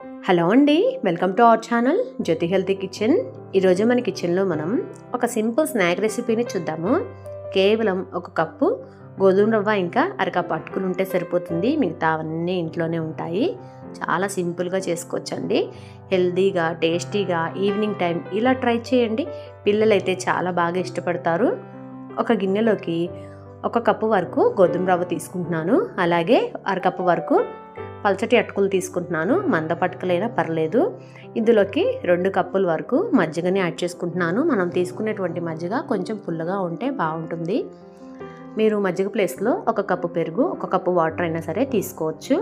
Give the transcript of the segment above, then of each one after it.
Hello అండి, welcome to our channel Jyothi healthy kitchen. ఈరోజు మన కిచెన్లో మనం ఒక సింపుల్ స్నాక్ రెసిపీని చూద్దాము. కేవలం ఒక కప్పు గోధుమ రవ్వ ఇంకా అరకప్పు అటుకులు ఉంటే సరిపోతుంది. మిగతా అవన్నీ ఇంట్లోనే ఉంటాయి. చాలా సింపుల్గా చేసుకోవచ్చండి. హెల్తీగా, టేస్టీగా ఈవినింగ్ టైం ఇలా ట్రై చేయండి. పిల్లలైతే చాలా బాగా ఇష్టపడతారు. ఒక గిన్నెలోకి ఒక కప్పు వరకు గోధుమ రవ్వ తీసుకుంటున్నాను. అలాగే అరకప్పు వరకు పల్చటి అటుకులు తీసుకుంటున్నాను. మందపు అటుకులైనా పర్లేదు. ఇందులోకి 2 కప్పుల వరకు మజ్జిగని యాడ్ చేసుకుంటున్నాను. మనం తీసుకునేటువంటి మజ్జిగ కొంచెం పుల్లగా ఉంటే బాగుంటుంది. మీరు మజ్జిగ ప్లేస్లో 1 కప్పు పెరుగు, 1 కప్పు వాటర్ అయినా సరే తీసుకోవచ్చు.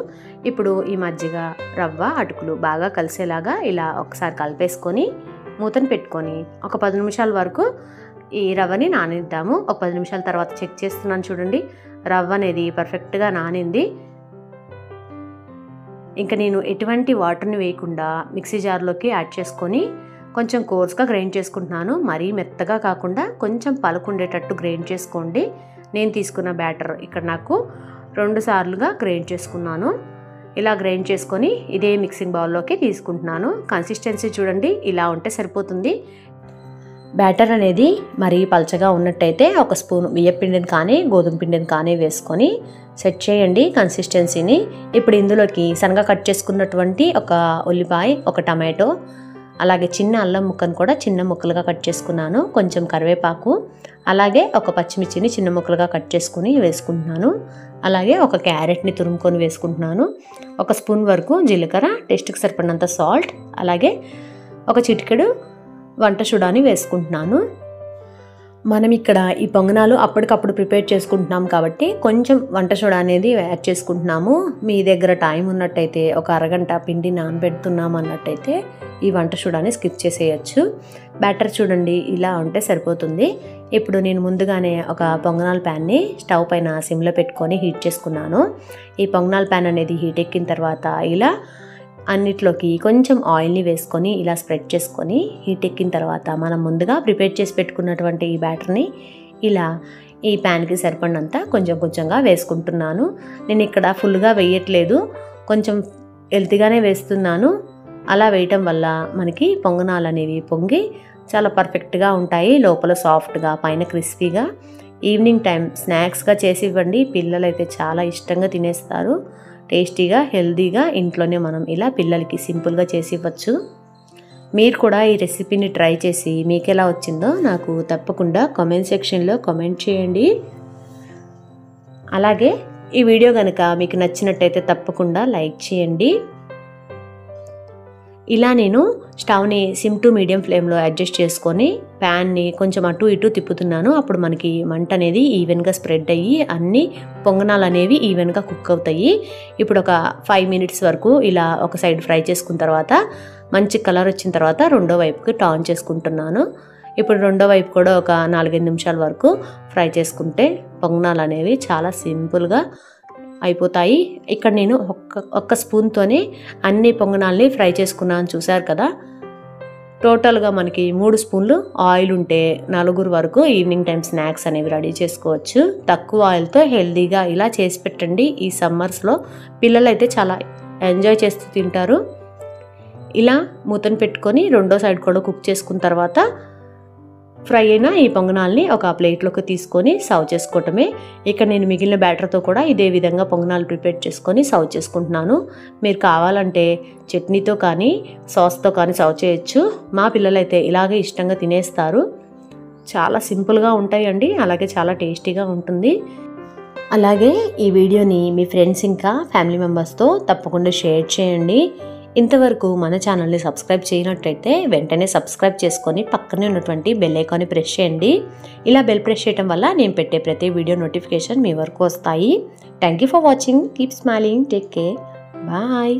ఇప్పుడు ఈ మజ్జిగ, రవ్వ, అటుకులు బాగా కలిసేలాగా ఇలా ఒకసారి కలిపేసుకొని మూతను పెట్టుకొని ఒక 10 నిమిషాల వరకు ఈ రవ్వని నానిద్దాము. ఒక 10 నిమిషాల తర్వాత చెక్ చేస్తున్నాను. చూడండి, రవ్వ అనేది పర్ఫెక్ట్గా నానింది. ఇంకా నేను ఎటువంటి వాటర్ని వేయకుండా మిక్సీ జార్లోకి యాడ్ చేసుకొని కొంచెం కోర్స్గా గ్రైండ్ చేసుకుంటున్నాను. మరీ మెత్తగా కాకుండా కొంచెం పలుకుండేటట్టు గ్రైండ్ చేసుకోండి. నేను తీసుకున్న బ్యాటర్ ఇక్కడ నాకు 2 సార్లుగా గ్రైండ్ చేసుకున్నాను. ఇలా గ్రైండ్ చేసుకొని ఇదే మిక్సింగ్ బౌల్లోకి తీసుకుంటున్నాను. కన్సిస్టెన్సీ చూడండి, ఇలా ఉంటే సరిపోతుంది. బ్యాటర్ అనేది మరీ పల్చగా ఉన్నట్టయితే 1 స్పూన్ బియ్యం పిండిని కానీ గోధుమ పిండిని కానీ వేసుకొని సెట్ చేయండి కన్సిస్టెన్సీని. ఇప్పుడు ఇందులోకి సన్నగా కట్ చేసుకున్నటువంటి ఒక ఉల్లిపాయ, 1 టమాటో, అలాగే చిన్న అల్లం ముక్కను కూడా చిన్న ముక్కలుగా కట్ చేసుకున్నాను. కొంచెం కరివేపాకు, అలాగే 1 పచ్చిమిర్చిని చిన్న ముక్కలుగా కట్ చేసుకుని వేసుకుంటున్నాను. అలాగే 1 క్యారెట్ని తురుముకొని వేసుకుంటున్నాను. 1 స్పూన్ వరకు జీలకర్ర, టేస్ట్కి సరిపడినంత సాల్ట్, అలాగే 1 చిటికెడు వంట సోడాని వేసుకుంటున్నాను. మనం ఇక్కడ ఈ పొంగనాలు అప్పటికప్పుడు ప్రిపేర్ చేసుకుంటున్నాం కాబట్టి కొంచెం వంట సోడా అనేది యాడ్ చేసుకుంటున్నాము. మీ దగ్గర టైం ఉన్నట్టయితే ఒక అరగంట పిండి నానబెడుతున్నాం అన్నట్టయితే ఈ వంట సోడాని స్కిప్ చేసేయచ్చు. బ్యాటర్ చూడండి, ఇలా ఉంటే సరిపోతుంది. ఇప్పుడు నేను ముందుగానే ఒక పొంగనాల ప్యాన్ని స్టవ్ పైన సిమ్లో పెట్టుకొని హీట్ చేసుకున్నాను. ఈ పొంగనాల ప్యాన్ అనేది హీట్ ఎక్కిన తర్వాత ఇలా అన్నిట్లోకి కొంచెం ఆయిల్ని వేసుకొని ఇలా స్ప్రెడ్ చేసుకొని హీట్ ఎక్కిన తర్వాత మనం ముందుగా ప్రిపేర్ చేసి పెట్టుకున్నటువంటి ఈ బ్యాటర్ని ఇలా ఈ ప్యాన్కి సరిపడినంత కొంచెం కొంచెంగా వేసుకుంటున్నాను. నేను ఇక్కడ ఫుల్గా వేయట్లేదు, కొంచెం హెల్తీగానే వేస్తున్నాను. అలా వేయటం వల్ల మనకి పొంగనాలు అనేవి పొంగి చాలా పర్ఫెక్ట్గా ఉంటాయి. లోపల సాఫ్ట్గా, పైన క్రిస్పీగా. ఈవినింగ్ టైం స్నాక్స్గా చేసి ఇవ్వండి. పిల్లలైతే చాలా ఇష్టంగా తినేస్తారు. టేస్టీగా, హెల్తీగా ఇంట్లోనే మనం ఇలా పిల్లలకి సింపుల్గా చేసి ఇవ్వచ్చు. మీరు కూడా ఈ రెసిపీని ట్రై చేసి మీకు ఎలా వచ్చిందో నాకు తప్పకుండా కామెంట్ సెక్షన్లో కామెంట్ చేయండి. అలాగే ఈ వీడియో కనుక మీకు నచ్చినట్టయితే తప్పకుండా లైక్ చేయండి. ఇలా నేను స్టవ్ని సిమ్ టు మీడియం ఫ్లేమ్లో అడ్జస్ట్ చేసుకొని ప్యాన్ని కొంచెం అటు ఇటు తిప్పుతున్నాను. అప్పుడు మనకి మంట అనేది ఈవెన్గా స్ప్రెడ్ అయ్యి అన్ని పొంగనాలు అనేవి ఈవెన్గా కుక్ అవుతాయి. ఇప్పుడు ఒక 5 మినిట్స్ వరకు ఇలా ఒక సైడ్ ఫ్రై చేసుకున్న తర్వాత మంచి కలర్ వచ్చిన తర్వాత రెండో వైపుకి టర్న్ చేసుకుంటున్నాను. ఇప్పుడు రెండో వైపు కూడా ఒక 4-5 నిమిషాల వరకు ఫ్రై చేసుకుంటే పొంగనాలు అనేవి చాలా సింపుల్గా అయిపోతాయి. ఇక్కడ నేను ఒక్క స్పూన్తోనే అన్ని పొంగనాల్ని ఫ్రై చేసుకున్నాను. చూసారు కదా, టోటల్గా మనకి 3 స్పూన్లు ఆయిల్ ఉంటే 4 వరకు ఈవినింగ్ టైం స్నాక్స్ అనేవి రెడీ చేసుకోవచ్చు. తక్కువ ఆయిల్తో హెల్తీగా ఇలా చేసి పెట్టండి. ఈ సమ్మర్స్లో పిల్లలైతే చాలా ఎంజాయ్ చేస్తూ తింటారు. ఇలా మూతను పెట్టుకొని రెండో సైడ్ కూడా కుక్ చేసుకున్న తర్వాత ఫ్రై అయిన ఈ పొంగనాల్ని ఒక ప్లేట్లోకి తీసుకొని సర్వ్ చేసుకోవటమే. ఇక్కడ నేను మిగిలిన బ్యాటర్తో కూడా ఇదే విధంగా పొంగనాలు ప్రిపేర్ చేసుకొని సర్వ్ చేసుకుంటున్నాను. మీరు కావాలంటే చట్నీతో కానీ సాస్తో కానీ సర్వ్ చేయొచ్చు. మా పిల్లలైతే ఇలాగే ఇష్టంగా తినేస్తారు. చాలా సింపుల్గా ఉంటాయండి, అలాగే చాలా టేస్టీగా ఉంటుంది. అలాగే ఈ వీడియోని మీ ఫ్రెండ్స్ ఇంకా ఫ్యామిలీ మెంబర్స్తో తప్పకుండా షేర్ చేయండి. ఇంతవరకు మన ఛానల్ని సబ్స్క్రైబ్ చేయనట్టయితే వెంటనే సబ్స్క్రైబ్ చేసుకొని పక్కనే ఉన్నటువంటి బెల్ ఐకాన్ని ప్రెస్ చేయండి. ఇలా బెల్ ప్రెస్ చేయడం వల్ల నేను పెట్టే ప్రతి వీడియో నోటిఫికేషన్ మీ వరకు వస్తాయి. Thank you for watching. Keep smiling. Take care. Bye.